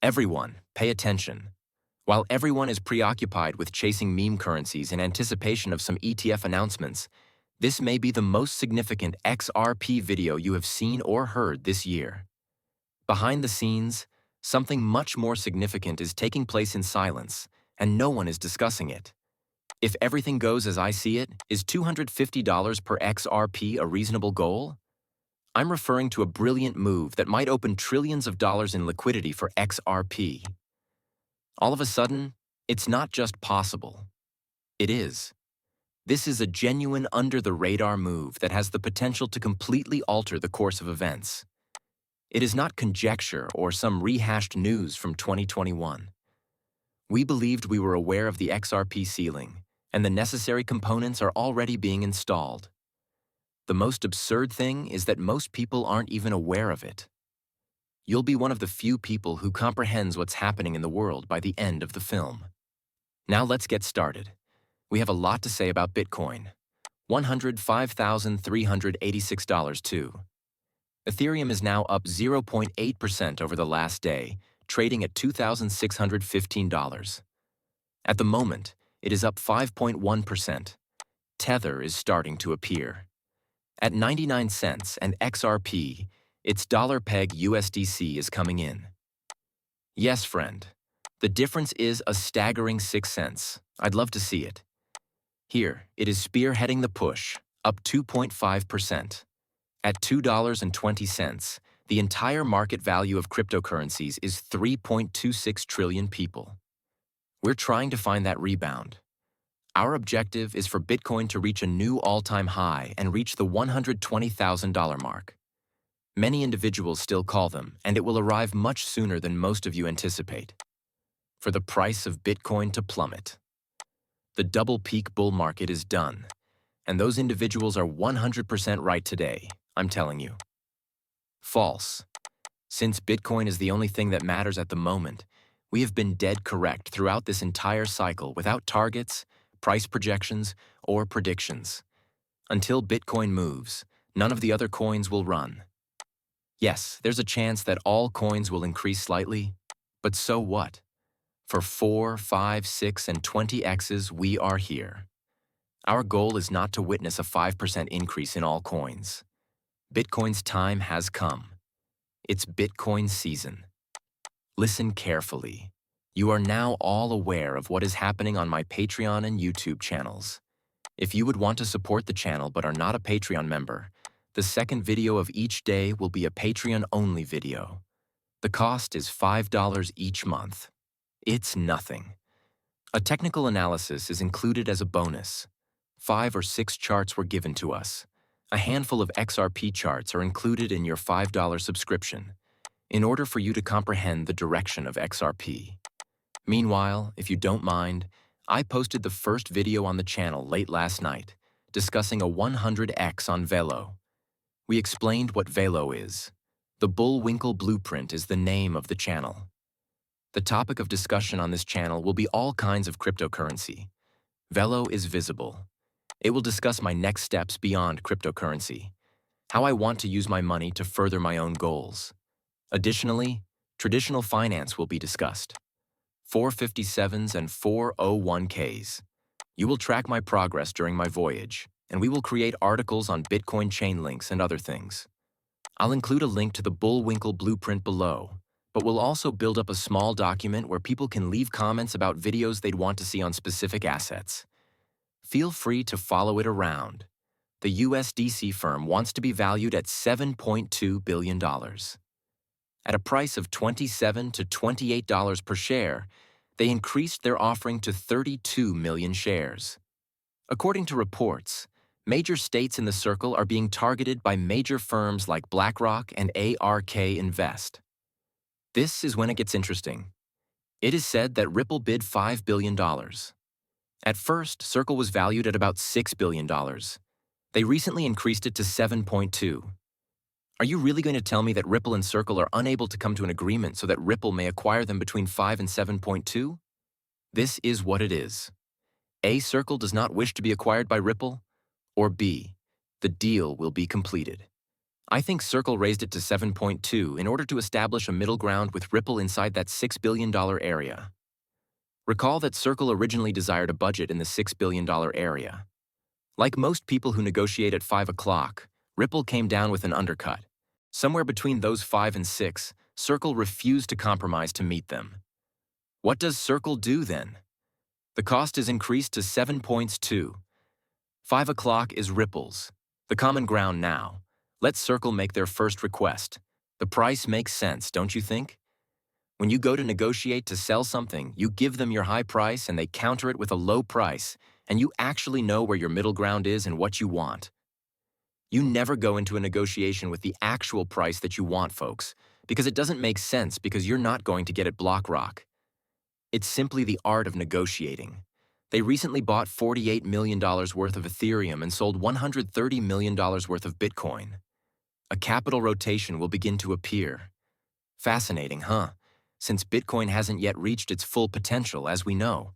Everyone, pay attention. While everyone is preoccupied with chasing meme currencies in anticipation of some ETF announcements, this may be the most significant XRP video you have seen or heard this year. Behind the scenes, something much more significant is taking place in silence, and no one is discussing it. If everything goes as I see it, is $250 per XRP a reasonable goal? I'm referring to a brilliant move that might open trillions of dollars in liquidity for XRP. All of a sudden, it's not just possible. It is. This is a genuine under-the-radar move that has the potential to completely alter the course of events. It is not conjecture or some rehashed news from 2021. We believed we were aware of the XRP ceiling, and the necessary components are already being installed. The most absurd thing is that most people aren't even aware of it. You'll be one of the few people who comprehends what's happening in the world by the end of the film. Now let's get started. We have a lot to say about Bitcoin. $105,386 too. Ethereum is now up 0.8% over the last day, trading at $2,615. At the moment, it is up 5.1%. Tether is starting to appear. At 99 cents and XRP, its dollar peg USDC is coming in. Yes, friend. The difference is a staggering 6 cents. I'd love to see it. Here, it is spearheading the push, up 2.5%. At $2.20, the entire market value of cryptocurrencies is 3.26 trillion people. We're trying to find that rebound. Our objective is for Bitcoin to reach a new all-time high and reach the $120,000 mark. Many individuals still call them, and it will arrive much sooner than most of you anticipate. For the price of Bitcoin to plummet. The double peak bull market is done, and those individuals are 100% right today, I'm telling you. False. Since Bitcoin is the only thing that matters at the moment, we have been dead correct throughout this entire cycle without targets, price projections, or predictions. Until Bitcoin moves, none of the other coins will run. Yes, there's a chance that all coins will increase slightly, but so what? For 4, 5, 6, and 20x's, we are here. Our goal is not to witness a 5% increase in all coins. Bitcoin's time has come. It's Bitcoin season. Listen carefully. You are now all aware of what is happening on my Patreon and YouTube channels. If you would want to support the channel but are not a Patreon member, the second video of each day will be a Patreon-only video. The cost is $5 each month. It's nothing. A technical analysis is included as a bonus. 5 or 6 charts were given to us. A handful of XRP charts are included in your $5 subscription, in order for you to comprehend the direction of XRP. Meanwhile, if you don't mind, I posted the first video on the channel late last night, discussing a 100x on Velo. We explained what Velo is. The Bullwinkle Blueprint is the name of the channel. The topic of discussion on this channel will be all kinds of cryptocurrency. Velo is visible. It will discuss my next steps beyond cryptocurrency, how I want to use my money to further my own goals. Additionally, traditional finance will be discussed. 457s and 401ks. You will track my progress during my voyage, and we will create articles on Bitcoin chain links and other things. I'll include a link to the Bullwinkle Blueprint below, but we'll also build up a small document where people can leave comments about videos they'd want to see on specific assets. Feel free to follow it around. The USDC firm wants to be valued at $7.2 billion. At a price of $27 to $28 per share, they increased their offering to 32 million shares. According to reports, major states in the circle are being targeted by major firms like BlackRock and ARK Invest. This is when it gets interesting. It is said that Ripple bid $5 billion. At first, Circle was valued at about $6 billion. They recently increased it to 7.2. Are you really going to tell me that Ripple and Circle are unable to come to an agreement so that Ripple may acquire them between 5 and 7.2? This is what it is. A, Circle does not wish to be acquired by Ripple, or B, the deal will be completed. I think Circle raised it to 7.2 in order to establish a middle ground with Ripple inside that $6 billion area. Recall that Circle originally desired a budget in the $6 billion area. Like most people who negotiate at 5 o'clock, Ripple came down with an undercut. Somewhere between those 5 and 6, Circle refused to compromise to meet them. What does Circle do then? The cost is increased to 7 points too. 5 o'clock is Ripple's. The common ground now. Let Circle make their first request. The price makes sense, don't you think? When you go to negotiate to sell something, you give them your high price and they counter it with a low price, and you actually know where your middle ground is and what you want. You never go into a negotiation with the actual price that you want, folks, because it doesn't make sense because you're not going to get it BlackRock. It's simply the art of negotiating. They recently bought $48 million worth of Ethereum and sold $130 million worth of Bitcoin. A capital rotation will begin to appear. Fascinating, huh? Since Bitcoin hasn't yet reached its full potential, as we know.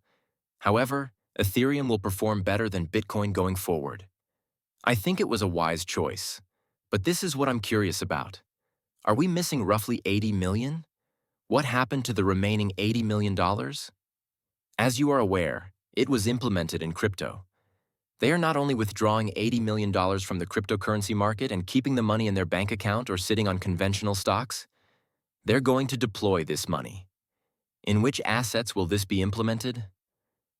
However, Ethereum will perform better than Bitcoin going forward. I think it was a wise choice. But this is what I'm curious about. Are we missing roughly 80 million? What happened to the remaining $80 million? As you are aware, it was implemented in crypto. They are not only withdrawing $80 million from the cryptocurrency market and keeping the money in their bank account or sitting on conventional stocks, they're going to deploy this money. In which assets will this be implemented?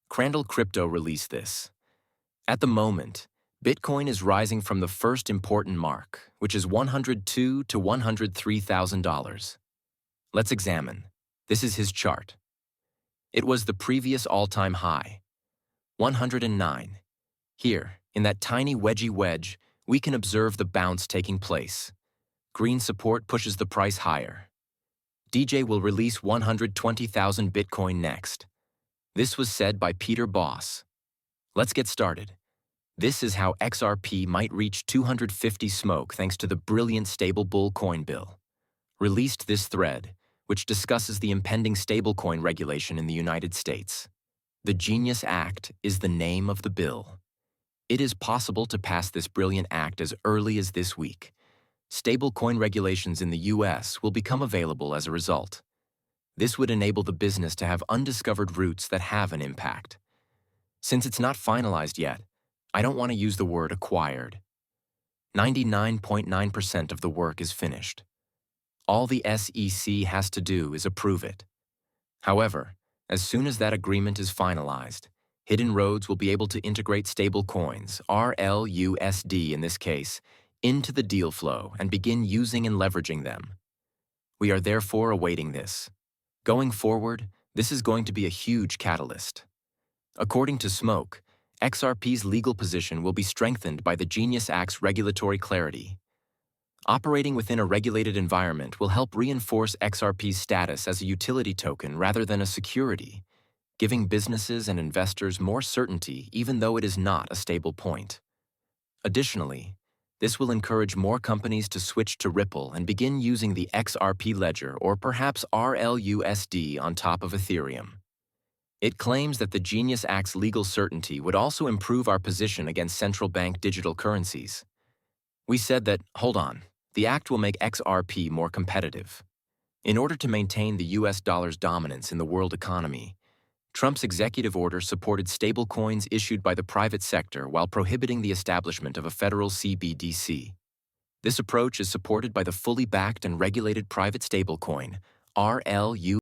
Crandall Crypto released this. At the moment, Bitcoin is rising from the first important mark, which is $102,000 to $103,000. Let's examine. This is his chart. It was the previous all-time high, 109. Here, in that tiny wedgie wedge, we can observe the bounce taking place. Green support pushes the price higher. DJ will release 120,000 Bitcoin next. This was said by Peter Boss. Let's get started. This is how XRP might reach 250 smoke thanks to the brilliant stable bull coin bill. Released this thread, which discusses the impending stablecoin regulation in the United States. The Genius Act is the name of the bill. It is possible to pass this brilliant act as early as this week. Stablecoin regulations in the US will become available as a result. This would enable the business to have undiscovered routes that have an impact. Since it's not finalized yet, I don't want to use the word acquired. 99.9% of the work is finished. All the SEC has to do is approve it. However, as soon as that agreement is finalized, Hidden Roads will be able to integrate stablecoins, RLUSD in this case, into the deal flow and begin using and leveraging them. We are therefore awaiting this. Going forward, this is going to be a huge catalyst. According to Smoke, XRP's legal position will be strengthened by the Genius Act's regulatory clarity. Operating within a regulated environment will help reinforce XRP's status as a utility token rather than a security, giving businesses and investors more certainty even though it is not a stable point. Additionally, this will encourage more companies to switch to Ripple and begin using the XRP ledger or perhaps RLUSD on top of Ethereum. It claims that the Genius Act's legal certainty would also improve our position against central bank digital currencies. We said that, hold on, the act will make XRP more competitive. In order to maintain the US dollar's dominance in the world economy, Trump's executive order supported stablecoins issued by the private sector while prohibiting the establishment of a federal CBDC. This approach is supported by the fully backed and regulated private stablecoin, RLU.